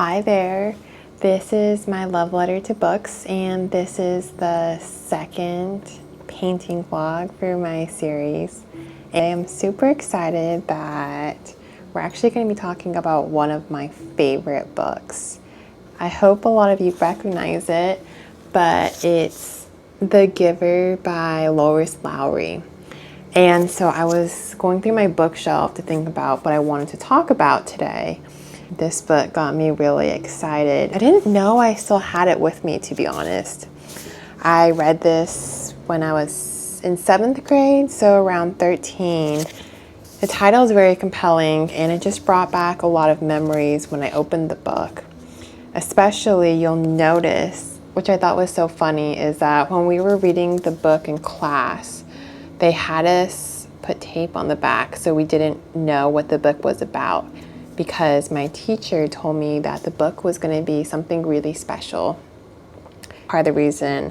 Hi there, this is my love letter to books, and this is the second painting vlog for my series. I am super excited that we're actually going to be talking about one of my favorite books. I hope a lot of you recognize it, but it's The Giver by Lois Lowry. And so I was going through my bookshelf to think about what I wanted to talk about today. This book got me really excited. I didn't know I still had it with me, to be honest. I read this when I was in 7th grade, so around 13. The title is very compelling, and it just brought back a lot of memories when I opened the book. Especially, you'll notice, which I thought was so funny, is that when we were reading the book in class, they had us put tape on the back so we didn't know what the book was about, because my teacher told me that the book was going to be something really special. Part of the reason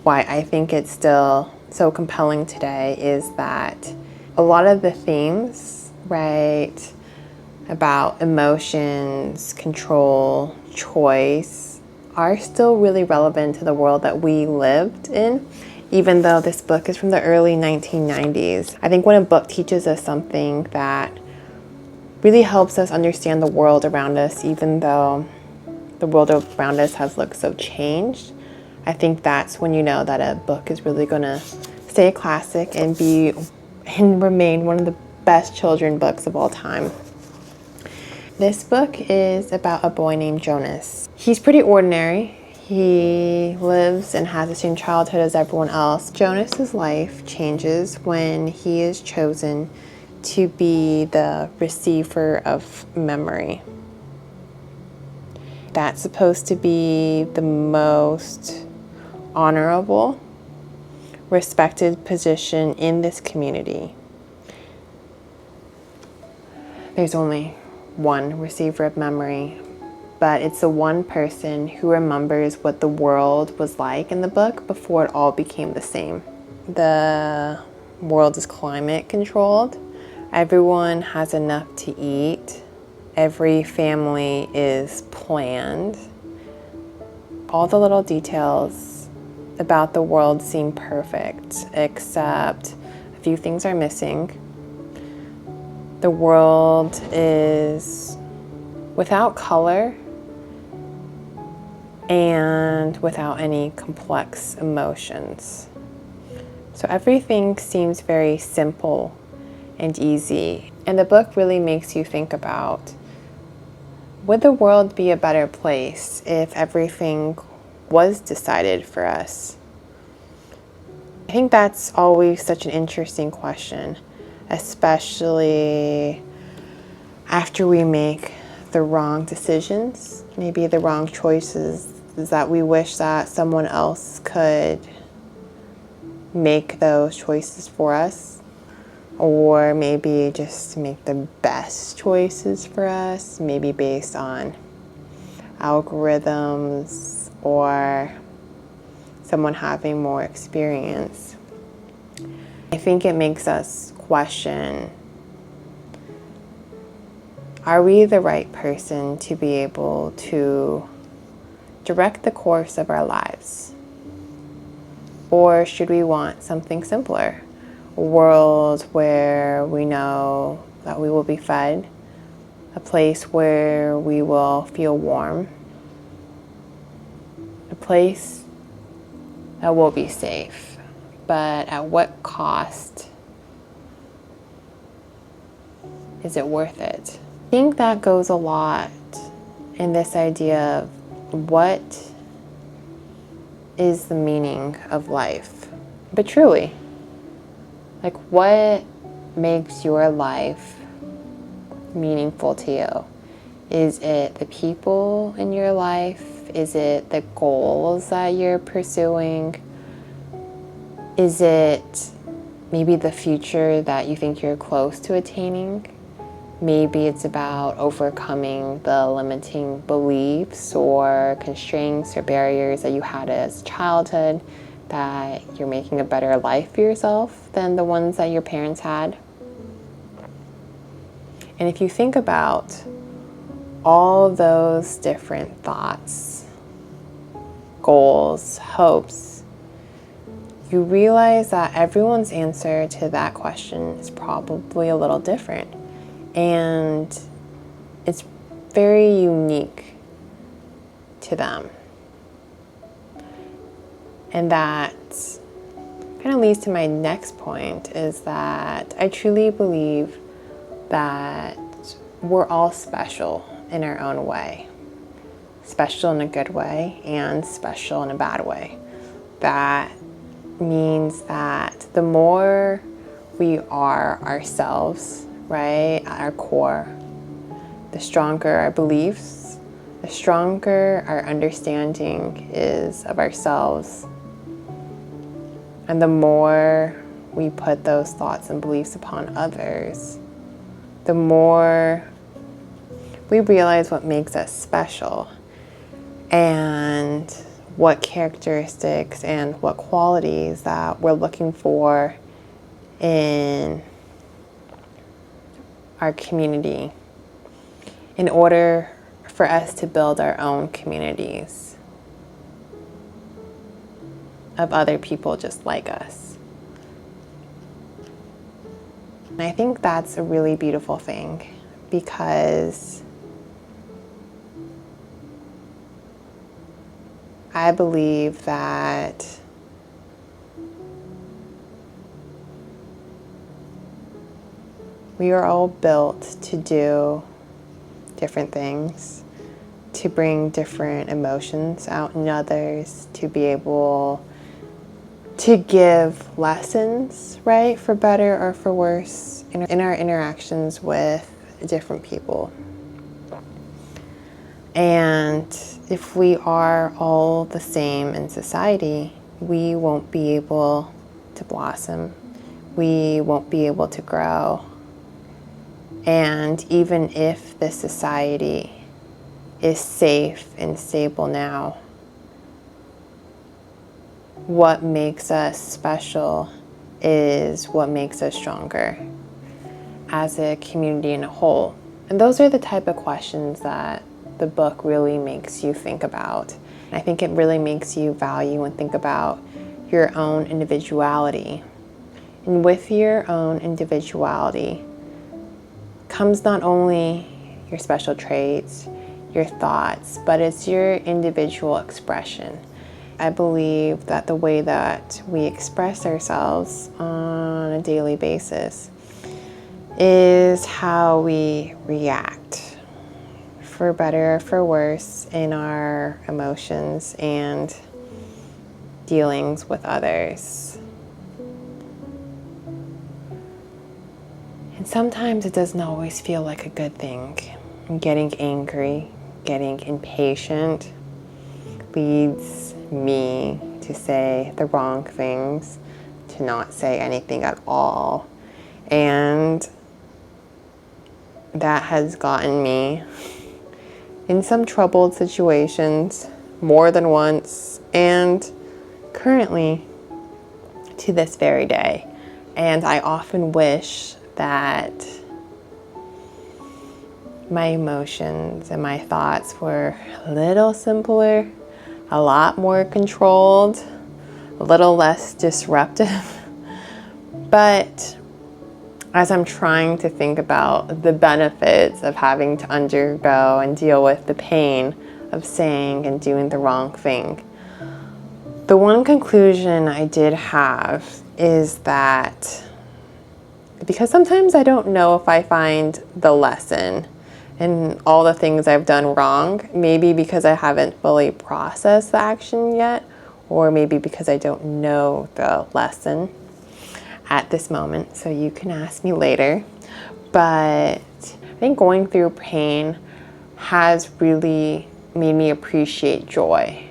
why I think it's still so compelling today is that a lot of the themes, right, about emotions, control, choice, are still really relevant to the world that we lived in, even though this book is from the early 1990s. I think when a book teaches us something that really helps us understand the world around us, even though the world around us has looked so changed, I think that's when you know that a book is really going to stay a classic and remain one of the best children's books of all time. This book is about a boy named Jonas. He's pretty ordinary. He lives and has the same childhood as everyone else. Jonas's life changes when he is chosen to be the receiver of memory. That's supposed to be the most honorable, respected position in this community. There's only one receiver of memory, but it's the one person who remembers what the world was like in the book before it all became the same. The world is climate controlled. Everyone has enough to eat. Every family is planned. All the little details about the world seem perfect, except a few things are missing. The world is without color and without any complex emotions. So everything seems very simple and easy. And the book really makes you think about, would the world be a better place if everything was decided for us? I think that's always such an interesting question, especially after we make the wrong decisions, maybe the wrong choices, is that we wish that someone else could make those choices for us, or maybe just make the best choices for us, maybe based on algorithms or someone having more experience. I think it makes us question, are we the right person to be able to direct the course of our lives? Or should we want something simpler? A world where we know that we will be fed, a place where we will feel warm, a place that will be safe, but at what cost is it worth it? I think that goes a lot in this idea of what is the meaning of life. But truly, like, what makes your life meaningful to you? Is it the people in your life? Is it the goals that you're pursuing? Is it maybe the future that you think you're close to attaining? Maybe it's about overcoming the limiting beliefs or constraints or barriers that you had as childhood, that you're making a better life for yourself than the ones that your parents had. And if you think about all those different thoughts, goals, hopes, you realize that everyone's answer to that question is probably a little different. And it's very unique to them. And that kind of leads to my next point, is that I truly believe that we're all special in our own way. Special in a good way and special in a bad way. That means that the more we are ourselves, right, at our core, the stronger our beliefs, the stronger our understanding is of ourselves. And the more we put those thoughts and beliefs upon others, the more we realize what makes us special and what characteristics and what qualities that we're looking for in our community in order for us to build our own communities of other people just like us. And I think that's a really beautiful thing, because I believe that we are all built to do different things, to bring different emotions out in others, to be able to give lessons, right, for better or for worse, in our interactions with different people. And if we are all the same in society, we won't be able to blossom. We won't be able to grow. And even if the society is safe and stable now, what makes us special is what makes us stronger as a community in a whole. And those are the type of questions that the book really makes you think about. I think it really makes you value and think about your own individuality. And with your own individuality comes not only your special traits, your thoughts, but it's your individual expression. I believe that the way that we express ourselves on a daily basis is how we react, for better or for worse, in our emotions and dealings with others. And sometimes it doesn't always feel like a good thing. Getting angry, getting impatient leads me to say the wrong things, to not say anything at all. And that has gotten me in some troubled situations more than once, and currently to this very day. And I often wish that my emotions and my thoughts were a little simpler, a lot more controlled, a little less disruptive. But as I'm trying to think about the benefits of having to undergo and deal with the pain of saying and doing the wrong thing, the one conclusion I did have is that because sometimes I don't know if I find the lesson in all the things I've done wrong, maybe because I haven't fully processed the action yet, or maybe because I don't know the lesson at this moment, so you can ask me later. But I think going through pain has really made me appreciate joy.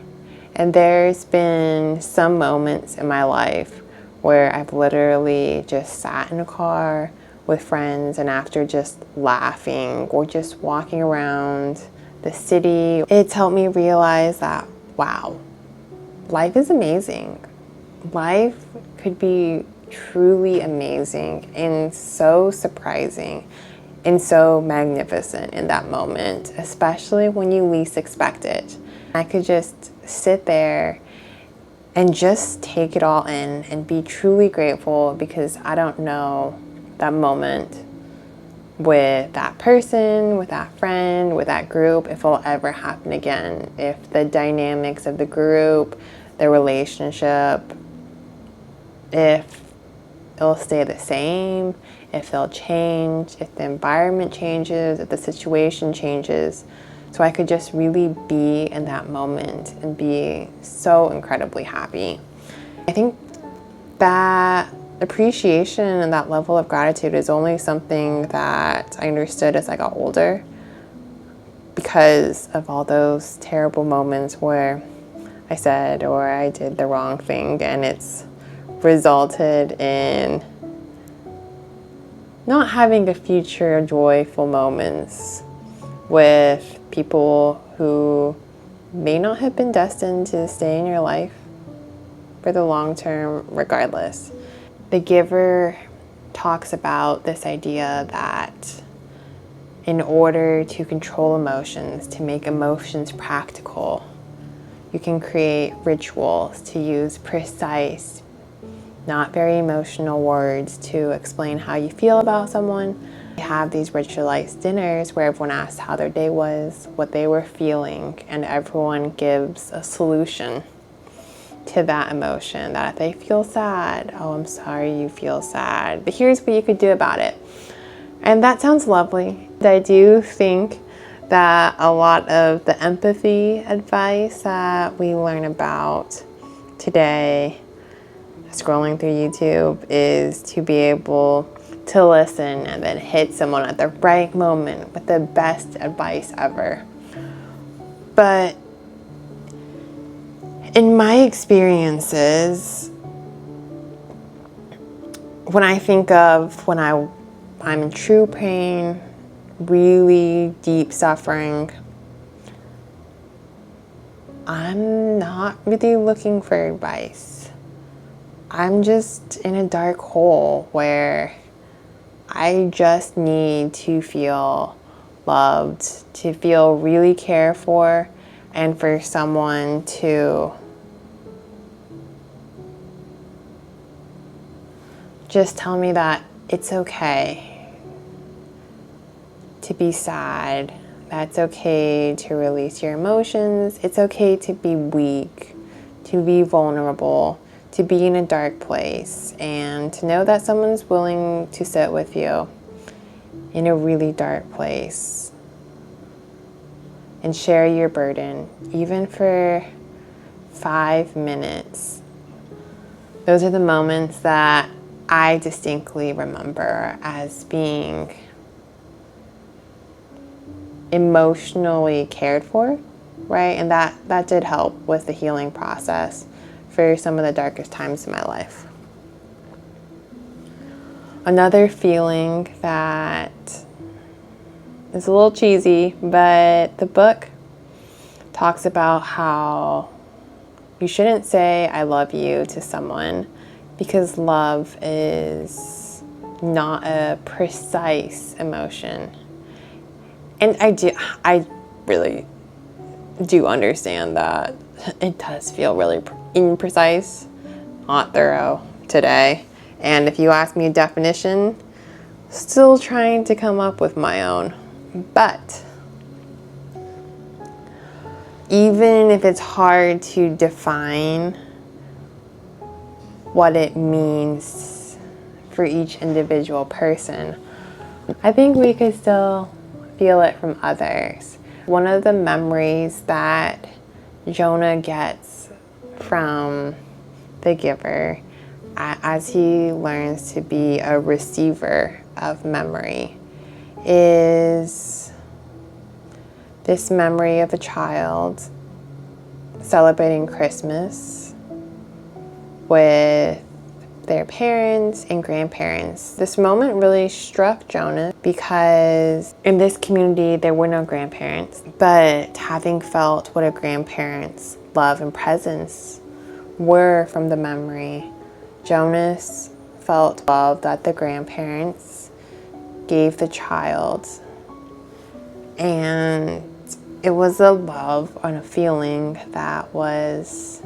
And there's been some moments in my life where I've literally just sat in a car with friends, and after just laughing or just walking around the city, it's helped me realize that, wow, life is amazing. Life could be truly amazing and so surprising and so magnificent in that moment, especially when you least expect it. I could just sit there and just take it all in and be truly grateful, because I don't know that moment with that person, with that friend, with that group, if it'll ever happen again. If the dynamics of the group, the relationship, if it'll stay the same, if they'll change, if the environment changes, if the situation changes. So I could just really be in that moment and be so incredibly happy. I think that appreciation and that level of gratitude is only something that I understood as I got older, because of all those terrible moments where I said or I did the wrong thing, and it's resulted in not having a future joyful moments with people who may not have been destined to stay in your life for the long term regardless. The Giver talks about this idea that in order to control emotions, to make emotions practical, you can create rituals to use precise, not very emotional words to explain how you feel about someone. We have these ritualized dinners where everyone asks how their day was, what they were feeling, and everyone gives a solution to that emotion. That if they feel sad, oh, I'm sorry you feel sad, but here's what you could do about it. And that sounds lovely. I do think that a lot of the empathy advice that we learn about today, scrolling through YouTube, is to be able to listen and then hit someone at the right moment with the best advice ever. But in my experiences, when I think of when I'm in true pain, really deep suffering, I'm not really looking for advice. I'm just in a dark hole where I just need to feel loved, to feel really cared for, and for someone to just tell me that it's okay to be sad, that it's okay to release your emotions, it's okay to be weak, to be vulnerable, to be in a dark place, and to know that someone's willing to sit with you in a really dark place and share your burden, even for 5 minutes. Those are the moments that I distinctly remember as being emotionally cared for, right? And that did help with the healing process for some of the darkest times in my life. Another feeling that is a little cheesy, but the book talks about how you shouldn't say I love you to someone, because love is not a precise emotion. And I really do understand that it does feel really imprecise, not thorough today. And if you ask me a definition, still trying to come up with my own. But even if it's hard to define what it means for each individual person, I think we could still feel it from others. One of the memories that Jonah gets from the Giver, as he learns to be a receiver of memory, is this memory of a child celebrating Christmas with their parents and grandparents. This moment really struck Jonah because in this community there were no grandparents, but having felt what a grandparent's love and presence were from the memory, Jonas felt love that the grandparents gave the child. And it was a love and a feeling that was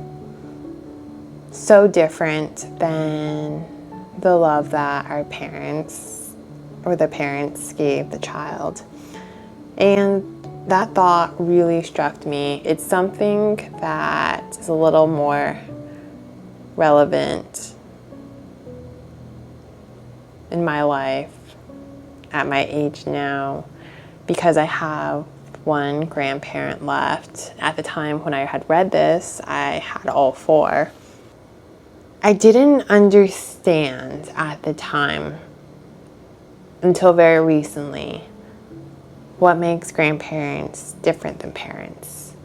so different than the love that our parents or the parents gave the child. And that thought really struck me. It's something that is a little more relevant in my life at my age now, because I have one grandparent left. At the time when I had read this, I had all four. I didn't understand at the time, until very recently, what makes grandparents different than parents.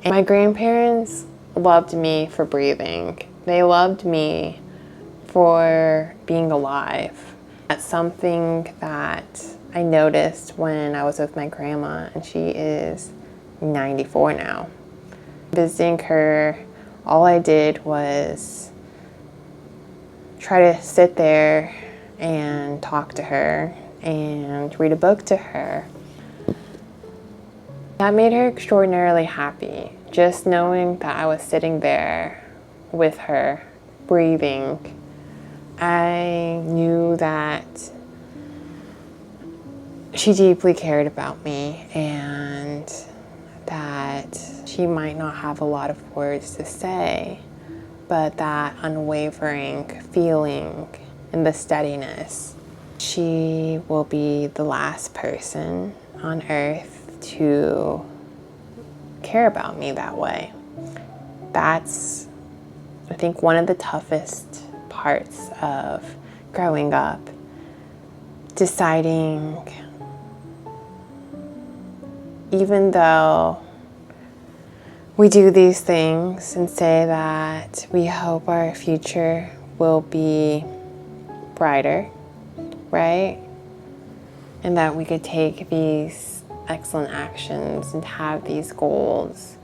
And my grandparents loved me for breathing. They loved me for being alive. That's something that I noticed when I was with my grandma, and she is 94 now. Visiting her, all I did was try to sit there and talk to her and read a book to her. That made her extraordinarily happy, just knowing that I was sitting there with her, breathing. I knew that she deeply cared about me, and that she might not have a lot of words to say, but that unwavering feeling and the steadiness. She will be the last person on earth to care about me that way. That's, I think, one of the toughest parts of growing up, deciding, even though we do these things and say that we hope our future will be brighter, right? And that we could take these excellent actions and have these goals.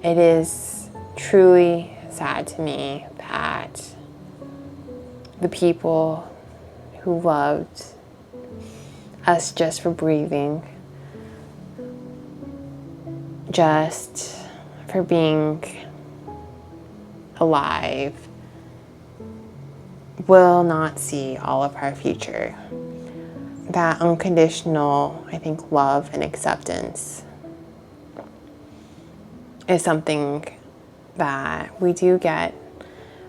It is truly sad to me that the people who loved us just for breathing, just for being alive, will not see all of our future. That unconditional, I think, love and acceptance is something that we do get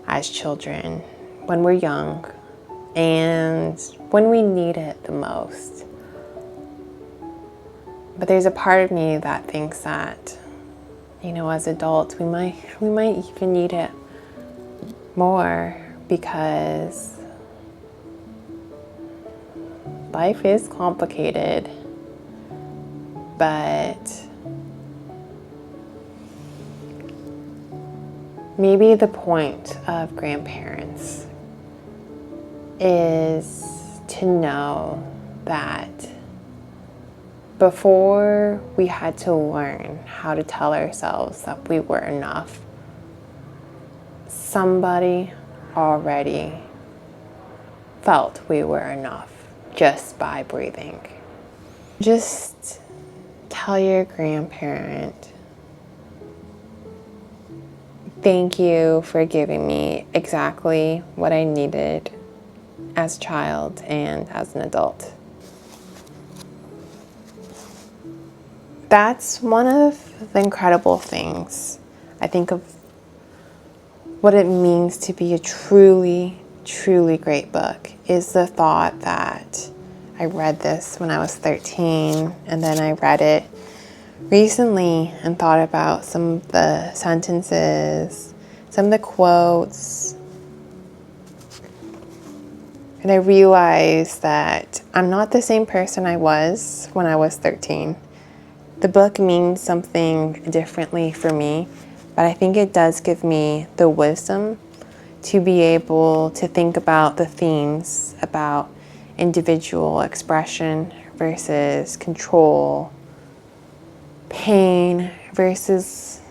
as children when we're young and when we need it the most. But there's a part of me that thinks that, as adults, we might even need it more, because life is complicated. But maybe the point of grandparents is to know that before we had to learn how to tell ourselves that we were enough, somebody already felt we were enough just by breathing. Just tell your grandparent, thank you for giving me exactly what I needed as a child and as an adult. That's one of the incredible things, I think, of what it means to be a truly, truly great book, is the thought that I read this when I was 13, and then I read it recently and thought about some of the sentences, some of the quotes, and I realized that I'm not the same person I was when I was 13. The book means something differently for me, but I think it does give me the wisdom to be able to think about the themes about individual expression versus control, pain versus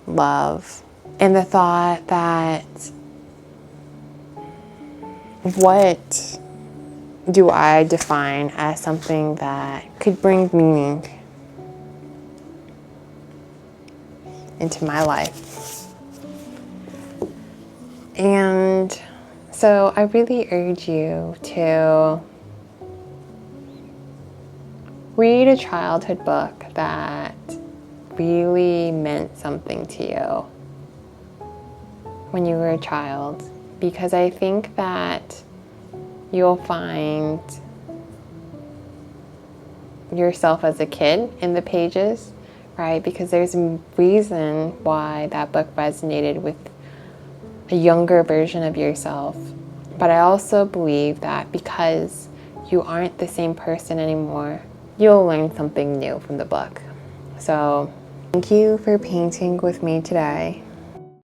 love, and the thought that what do I define as something that could bring meaning into my life. And so I really urge you to read a childhood book that really meant something to you when you were a child, because I think that you'll find yourself as a kid in the pages, right? Because there's a reason why that book resonated with a younger version of yourself. But I also believe that because you aren't the same person anymore, you'll learn something new from the book. So thank you for painting with me today.